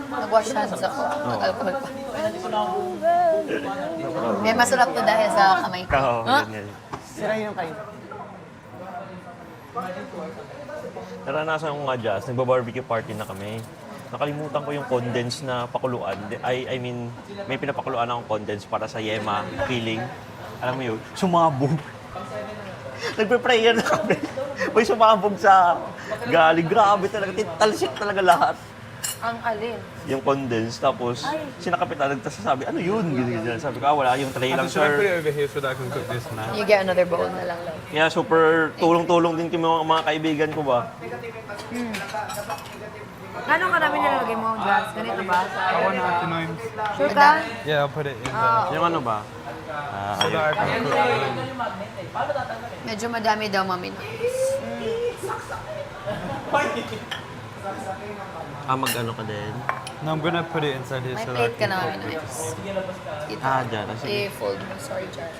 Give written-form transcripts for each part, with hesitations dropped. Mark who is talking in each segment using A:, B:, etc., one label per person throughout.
A: Nag-wash hands ako. Alcohol pa. Kaya masarap to dahil sa kamay ko.
B: Oo,
A: Huh?
B: ganyan.
C: Sira yung kayo.
B: Naranasan ko nga, Jazz, nagba-barbecue party na kami. Nakalimutan ko yung condense na pakuluan. I mean, may pinapakuluan akong condense para sa yema, filling. Alam mo yun, sumabog. Nagpe-prayer na kami. May sumabog sa galing. Grabe talaga. Talsik talaga lahat.
A: Ang alin?
B: Yung condense. Tapos, sinakapitan. Nagsasabi, ano yun? Ganyan. Sabi ko, wala. Yung tray lang,
D: Should I put it
B: sir.
D: over here so that I can cook this now?
A: You get another bowl na lang.
B: Kaya super tulong-tulong din kami mga kaibigan ko ba?
A: Gano'ng karami nilalagay mo, Jazz? Ganito ba?
D: I want to have the knives.
A: Sure ka?
D: Yeah, I'll put it in there.
B: Yung ano ba?
D: So that I can cook it.
A: Medyo madami daw, mami.
B: Mag-ano ka din?
D: No, I'm gonna put it inside here
A: May
D: so that I
A: plate ka
D: can
A: na,
D: cook
A: mami.
D: it.
A: Ito.
B: Dyan. Sige.
A: I-fold mo. Sorry, Jazz.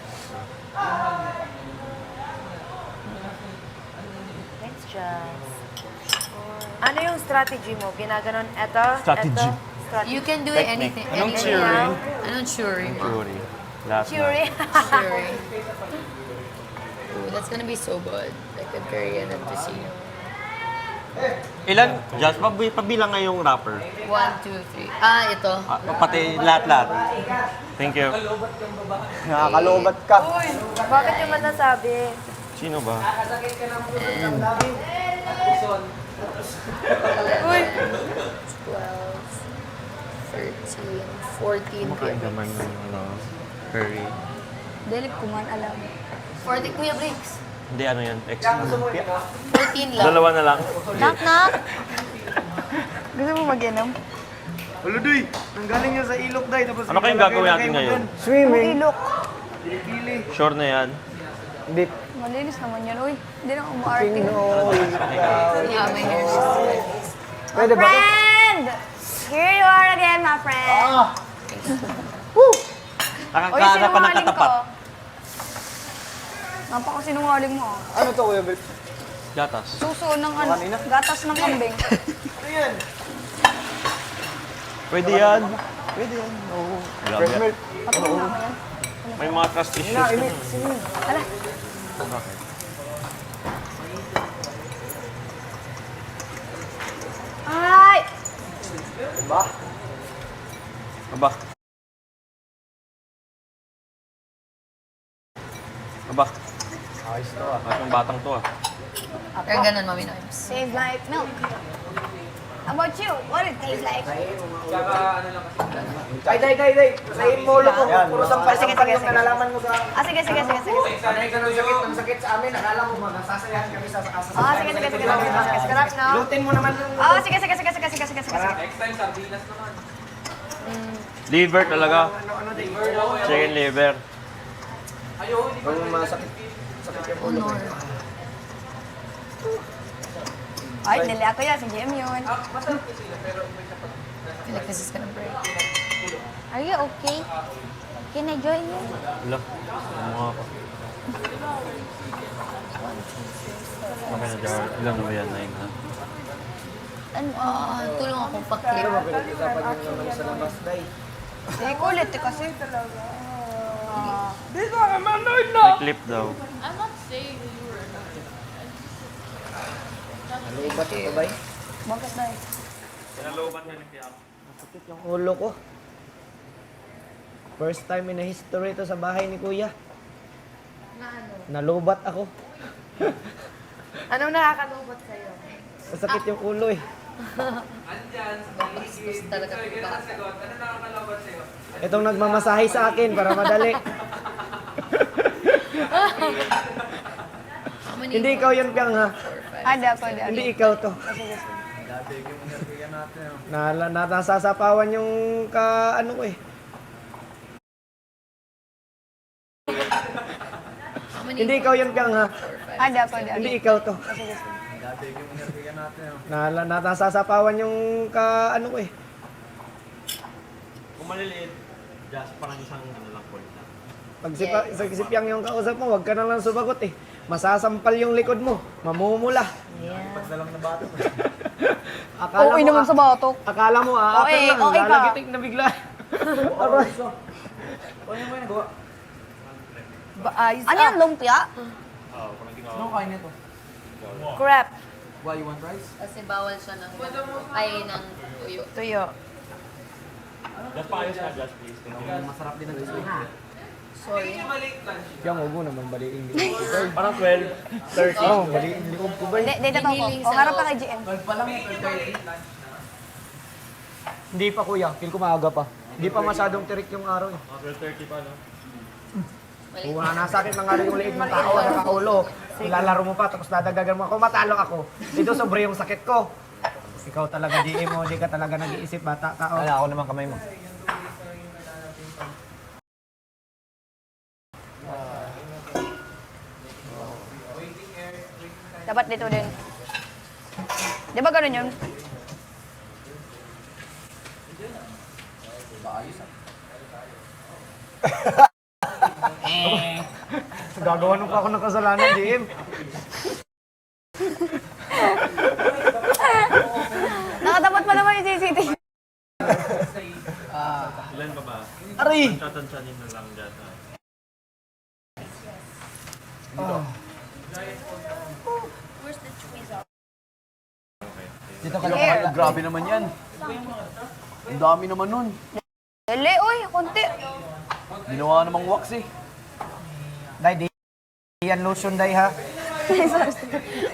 E: Thanks, Jazz. Ano yung strategy mo? Ginaganon eto?
B: Strategy.
E: Eto? Strategy.
A: You can do
B: Technique.
A: anything.
D: Anong
A: anything.
D: cheering?
A: Anong cheering mo?
B: Curry. Last
E: Curie.
A: Cheering. Ooh, that's gonna be so good. Like a Korean and tocino.
B: Ilan? Just pabilang nga yung wrapper.
A: 1, 2, 3. Ito.
B: Pati lahat-lahat. Thank you.
C: Nakakalobat ka.
E: Uy, bakit yung nasabi?
B: Sino ba?
E: Uy,
A: 12, 13, 14.
B: Kumakain naman yung curry.
E: Delip ko man alam.
A: 40, Kuya Briggs.
B: Hindi, ano yan? Extra.
A: 14 lang.
B: Dalawa na lang.
E: Knock. Gusto mo mag-inom?
C: Uludoy, nanggaling niya sa ilok day. Tapos
B: Ano kayong gagawin natin ngayon?
C: Swimming.
E: Ilok.
C: Pili.
B: Sure na yan.
C: Hindi.
E: Malinis naman yan. Uy, hindi na umaarte.
A: Yeah, my hair is just
C: Pwede ba?
E: Friend! Here you are again, my friend. Uy,
B: Nakakahanap pa ng
E: sinungaling
B: katapat.
E: ko. Napakasinungaling mo.
C: Ano to, Kuya Bel?
B: Gatas.
E: Suso ng ano, gatas ng kambing.
C: Ayan.
B: Pwede yan. Pwede yan. Oo.
C: Fresh
B: Grabe.
C: milk.
E: Patuloy na ako yan.
B: May mga trust issues
C: Ina,
B: ka
C: imit.
B: na.
E: Ala,
B: Bakit?
E: ay!
C: Diba?
B: Aba. Aba.
C: Ayos to ah.
B: Bakit yung batang to ah?
A: Pero ganun, Mami Noibs.
E: Tastes like milk. How about you? What it tastes like?
C: Day. Sayin mo ulo ko. Puro sampal-sampal
E: Sige.
C: yung nalalaman mo sa...
E: Ah, sige.
C: Sanay ka ng sakit sa amin. Akala mo magsasayahan kami sa asas.
E: Ah, sige. Sarap, no?
C: Lutin mo naman yung...
E: Ah, sige. Next
B: Liver talaga. Chicken liver.
C: Kung masakit. Sakit yung ulo.
A: Honor.
E: Ay, dali ako yan. Si GM yun.
A: I feel like this is gonna break.
E: Are you okay? Can I join you?
B: Wala. Ano nga ako? Okay na, Jar. Ilan na ba yan? 9 ha?
A: Tulong akong pa-clip.
C: Pinag-usapan nyo naman sa labas, Day.
E: Hindi ko ulit kasi talaga.
B: May clip daw.
C: Nalubat ko, Bay.
E: Bakit na
B: Pinalobat na ni
C: Sakit yung ulo ko. First time in a history to sa bahay ni Kuya. Nalubat ako.
E: Anong nakakalubat sa'yo?
C: Masakit yung ulo eh.
A: Bastos talaga ito.
C: Itong nagmamasahe sa akin para madali. Hindi ikaw yun, Piang, ha?
E: Ada ko, ada.
C: Hindi ikaw to. Nasasapawan yung ano ko eh. Hindi ikaw yun, Piang, ha?
E: Ada ko, ada.
C: Hindi ikaw to. Nasasapawan yung ano ko eh.
B: Kung maliliit, just parang isang ano lang point lang.
C: Pag si Piang yung kausap mo, wag ka na lang sumagot eh. Masasampal yung likod mo. Mamumula.
E: Yeah.
C: Pagdalang na bata.
A: Oo, naman sa batok.
C: Akala mo,
A: Okay,
C: lang,
A: okay ka.
C: lalagitik na bigla. Aray.
E: Ayos
A: Ano yan, lumpia?
C: Ano kain nito?
E: Crap.
C: Why you want rice?
A: Kasi bawal siya ng, ng tuyo.
E: Tuyo.
B: Just paayos na, just please.
C: Masarap din ang gusto.
A: Sorry.
C: Yung ugo naman, baliin.
B: Parang 12:30.
C: Oo, baliin. Likod ko ba?
E: Dito ko.
A: Hinihiling
E: O,
A: sa
E: harap ka
A: loob.
E: kay GM.
C: Hindi pa kuya, feel ko maaga pa. Hindi pa masyadong tirik yung araw.
B: 12:30 pa, no?
C: Wala na sa akin mga yung liig ng tao, nakaulo. Ilalaro mo pa, tapos dadagagan mo ako, matalo ako. Dito sobre yung sakit ko. Ikaw talaga, GM mo, hindi ka talaga nag-iisip, bata ka. Wala ako naman kamay mo.
E: Dapat dito din. Di ba ganun yun?
C: Gagawa nung pa ako ng kasalanan, GM.
E: Nakatapat pa naman yung CCTV.
B: Ilan pa ba?
C: Aray!
B: Tatansanin na lang dyan.
C: Dito ka lang.
E: Yeah.
F: Grabe naman yan. Ang dami naman nun.
E: Dali, oy, konti.
F: Ginawa namang wax eh.
C: Day, di yan lotion, Day, ha?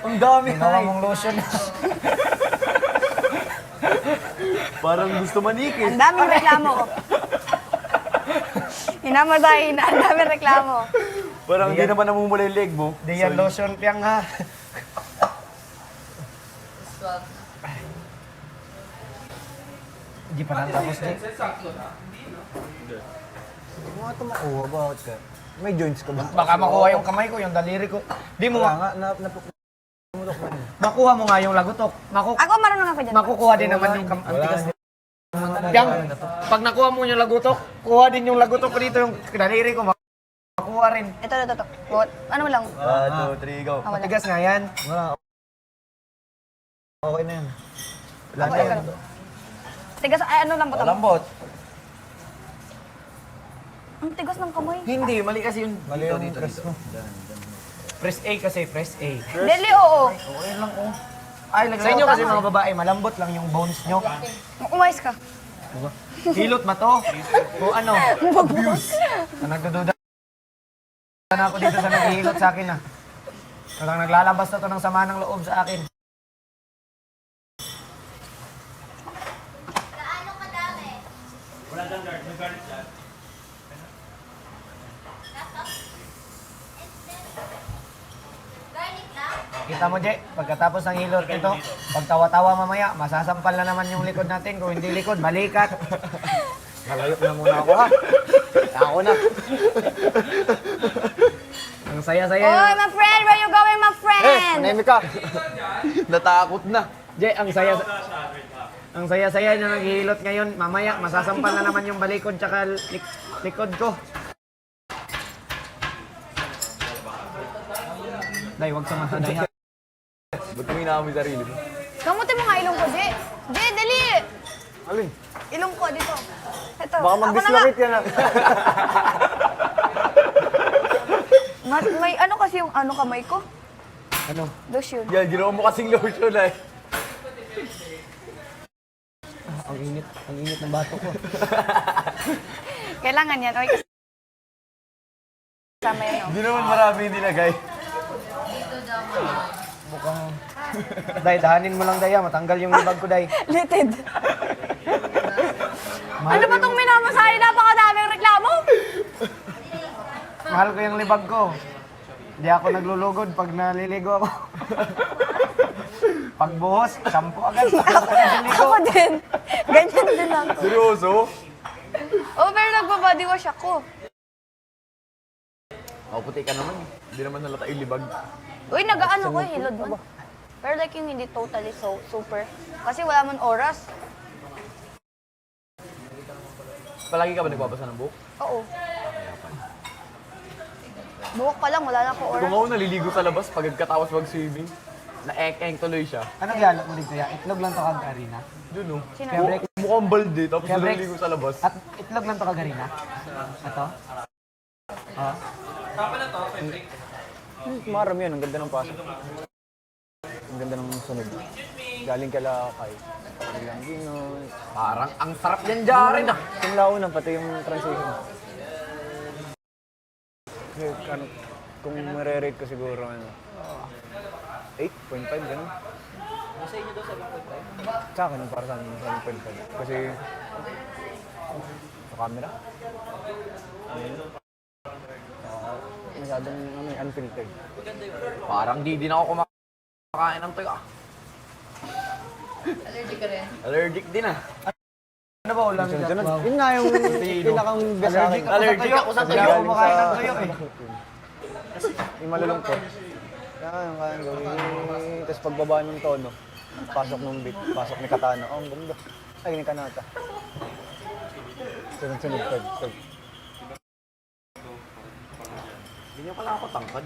F: Ang dami
C: Ginawa mong lotion.
F: Parang gusto manikis.
E: Ang daming reklamo ko. Hinamatay na, ang daming reklamo.
F: Parang hindi naman namumula yung leg mo.
C: Di yan lotion, piyang, ha?
A: Swag.
C: Hindi pa natapos, Day. Mga ito makuha, bakit ka? May joints ka ba? Baka makuha yung kamay ko, yung daliri ko. Di mo nga, makuha mo nga yung lagutok.
E: Ako marunong ako dyan.
C: Makukuha din naman yung antigas. Yang, pag nakuha mo yung lagutok, kuha din yung lagutok ko dito, yung daliri ko, makuha rin.
E: Ito. What? Ano mo lang?
F: 1, 2, 3, go.
E: Ah, wala.
C: Matigas nga yan. Wala. Okay na yan. Wala na yan.
E: Tigas, ay ano lang ba?
F: Lambot.
E: Ang tigas ng kamay.
F: Hindi, mali kasi yun.
C: Mali yung press mo. Press A kasi, press A.
E: Deli, oo.
C: Okay lang, oh. Ay, sa inyo kasi mga babae, malambot lang yung bones nyo.
E: Umayos ka.
C: Hilot ba to? O ano? Nagdududa na ako dito sa naghihilot sa akin, ah. Talagang naglalabas na to ng sama ng loob sa akin. Kita mo, Je, pagkatapos ng hilot nito, pag tawa-tawa mamaya, masasampal na naman yung likod natin. Kung hindi likod, balikat. Malayok na muna ako, ha? Ako na. Ang saya-saya.
E: Oy, my friend! Where you going, my friend?
C: Manahimik ka.
F: Natakot na.
C: Je, ang saya-saya na naghihilot ngayon. Mamaya, masasampal na naman yung balikod tsaka likod ko. Day, wag sa mata, Day, ha?
F: Ba't mo hinaham yung sarili mo?
E: Kamutin mo nga ilong ko, Je. Je, dali!
F: Alin?
E: Ilong ko, dito. Ito.
F: Baka mag-dislocate ka na.
E: May ano kasi yung ano kamay ko?
C: Ano?
E: Lotion.
F: Yan, ginawa mo kasing lotion eh.
C: Ang init ng bato ko.
E: Kailangan yan. Oy, kasama yan, oh.
F: Hindi naman marami yung nilagay.
C: Day, dahanin mo lang, Day, ha? Matanggal yung libag ko, Day.
E: Litid. Ano ba itong minamasahe? Napakadaming reklamo.
C: Mahal ko yung libag ko. Hindi ako naglulugod pag naliligo ako. Pagbuhos, sampo agad.
E: Ako din. Ganyan din ako.
F: Seryoso?
E: Oh, pero nagpa-body wash ako.
F: Ako puti ka naman eh. Hindi naman nalata yung libag.
E: Uy, nag-ano ko, hilod man. Pero like yung hindi totally so super. Kasi wala man oras.
F: Palagi ka ba nagbabasa ng book?
E: Oo. Buhok pa lang, wala na ako
F: Kung
E: oras.
F: ako naliligo sa labas pag katapos mag-swimming. Na-eng tuloy siya.
C: Anong galo mo dito ya? Itlog lang to kag harina.
F: Doon oh.
E: Sino?
F: Mukhang balde, tapos
C: Kaya break.
F: naliligo sa labas.
C: At itlog lang to kag harina. Ato? Ah.
F: Maram yun, ang ganda ng pasok. Ang ganda ng sunog. Galing kala kay Langinos. Parang ang sarap yan dyan ah. Simula una, pati yung transition. Ano, kung marerate ko siguro, 8.5, gano'n. Sa inyo daw 7.5? Sa akin, para sa amin, 7.5. Kasi, sa camera, masyadong unfiltered. Parang di din ako kumakain ng tuyo.
A: Allergic ka rin.
F: Allergic din ah.
C: Ano ba ulam niya? Wow.
F: Yun nga yung pinakang best sa akin.
C: Allergic ako sa tuyo.
F: Galing
C: Kumakain ng
F: sa-
C: tuyo eh.
F: Yung malulungkot. Kaya yung kaya gawin. Tapos pagbaba ng tono, pasok ng beat, pasok ni Katana. Oh, ang ganda. Ay, ni Kanata. Sunod-sunod, third. Hindi niyo pala ako tangkad.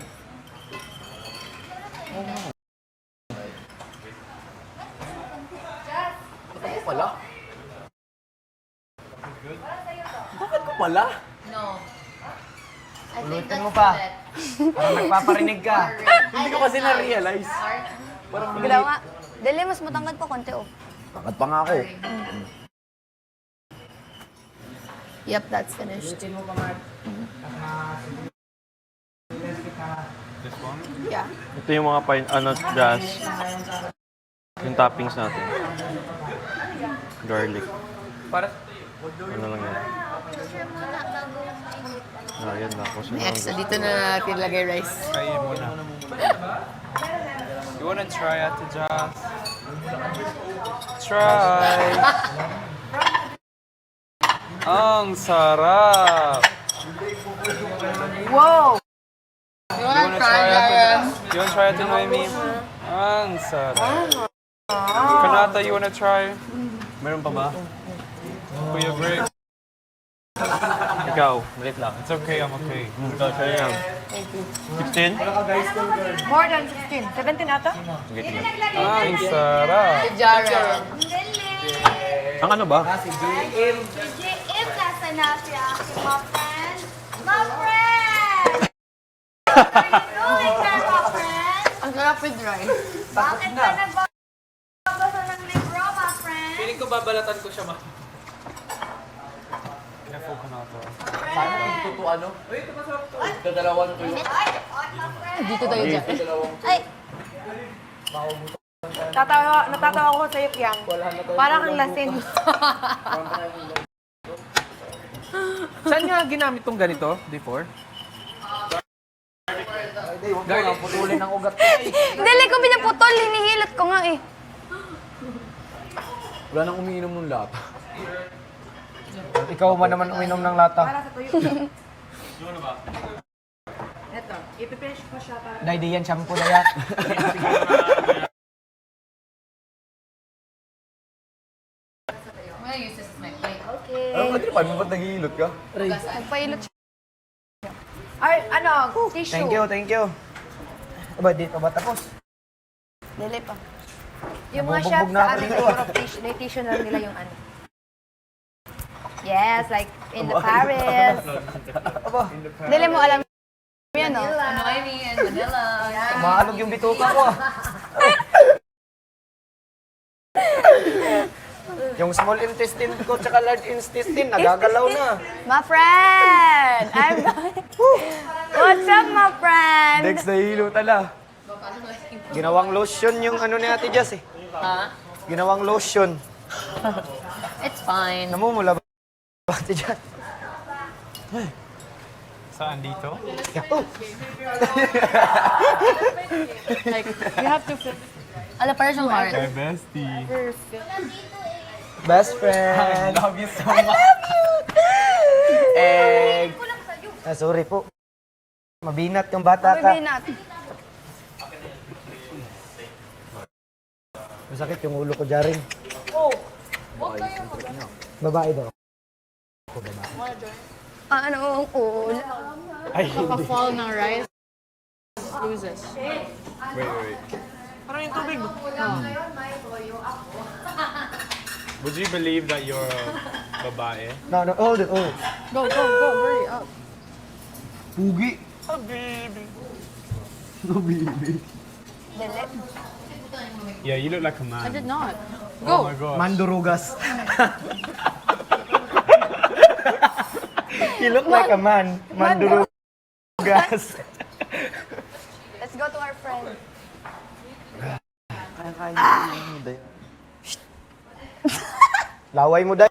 F: Bakit ko pala? Bakit ko pala?
A: No. I think
C: Ulitin
A: that's
C: mo pa.
A: it.
C: Parang nagpaparinig ka.
F: Hindi ko kasi na-realize. Parang
E: Ikaw nga. Dali, mas matangkad pa konti, oh.
F: tangkad pa nga ako.
A: Yep, that's finished.
C: Ulitin mo pa, Mark.
D: This one?
A: Yeah.
B: Ito yung mga jazz. Yung toppings natin. Garlic. Ano lang yan? Yan, tapos yung
A: Next, dito na natin lagay rice.
D: Kain mo na. You wanna try Ate Jazz? Try! Ang sarap!
A: Wow! You
D: You
A: wanna
D: wanna
A: try
D: try Ate
A: that?
D: Jazz? You wanna try Ate Noemi? Ang sarap! Kanata, you wanna try?
F: Meron pa ba?
D: Kuya Brick?
B: Ikaw.
F: Malit lang.
D: It's okay, I'm okay.
B: Ito, sa'yo yan. 16?
E: More than 16. 17 ata?
D: Ang sarap!
A: Jaren.
B: Ang ano ba?
E: JM nasa na siya, my friend. My friend! What are you doing there, my friend?
A: Ang sarap with rice.
E: Bakit ka nagbabasa ng libro, my friend?
D: Feeling ko babalatan ko siya, ma. Careful, Kanata.
F: Paano kung totoo ano? Dadalawan ko yung...
A: Dito tayo dyan.
E: Ay!
G: Natatawa ko sa Yang. Parang ang lasin.
F: Saan nga ginamit tong ganito before? Guys, putulin ng ugat ko.
E: Dali ko pinaputol, hinihilot ko nga eh.
F: Wala nang umiinom ng lata.
C: Ikaw man naman uminom ng lata.
G: Para sa tuyo. Ito, ipipinish ko siya para...
C: Dahil di yan, shampoo na yan.
A: I'm gonna use this as my plate.
E: Okay.
F: Ano ka, paano ba't naghihilot ka?
E: Nagpailot siya.
G: Ay, ano, tissue.
C: Thank you. Aba, dito ba tapos?
E: Dali pa.
G: Yung mga
C: Nabubugbog
G: chefs
C: na
G: sa
C: ako
G: ano,
C: dito,
G: siguro tissue, may tissue na lang nila yung ano. Yes, like in the Paris.
E: Dali mo alam yan, no?
A: Noemi and Manila.
C: Maalog yung bituka ko ah. Yung small intestine ko tsaka large intestine, nagagalaw na.
E: My friend! I'm What's up, my friend?
F: Next, nahihilo tala.
C: Ginawang lotion yung ano ni Ate Jazz eh.
A: Ha?
C: Ginawang lotion.
A: It's fine.
C: Namumula ba Ate Jazz?
D: Saan dito?
A: Like, you have to fit. Ala, parang siyang heart.
D: My bestie.
C: Best friend.
D: Love you so much.
C: Egg. Ah, sorry po. Mabinat yung bata ka.
E: Binat.
C: Masakit yung ulo ko, Jaring. Babae daw.
E: Ano ang ulo?
A: Kapag-fall ng rice, loses.
D: Wait.
B: Parang yung tubig.
D: Would you believe that you're a babae?
C: No, hold it, oh.
G: Go, hurry up.
C: Pugi.
D: Yeah, you look like a man.
G: I did not.
D: Oh my gosh.
C: Mandurugas. You look like a man. Mandurugas.
E: Let's go to our friend.
C: Laway mo, Day.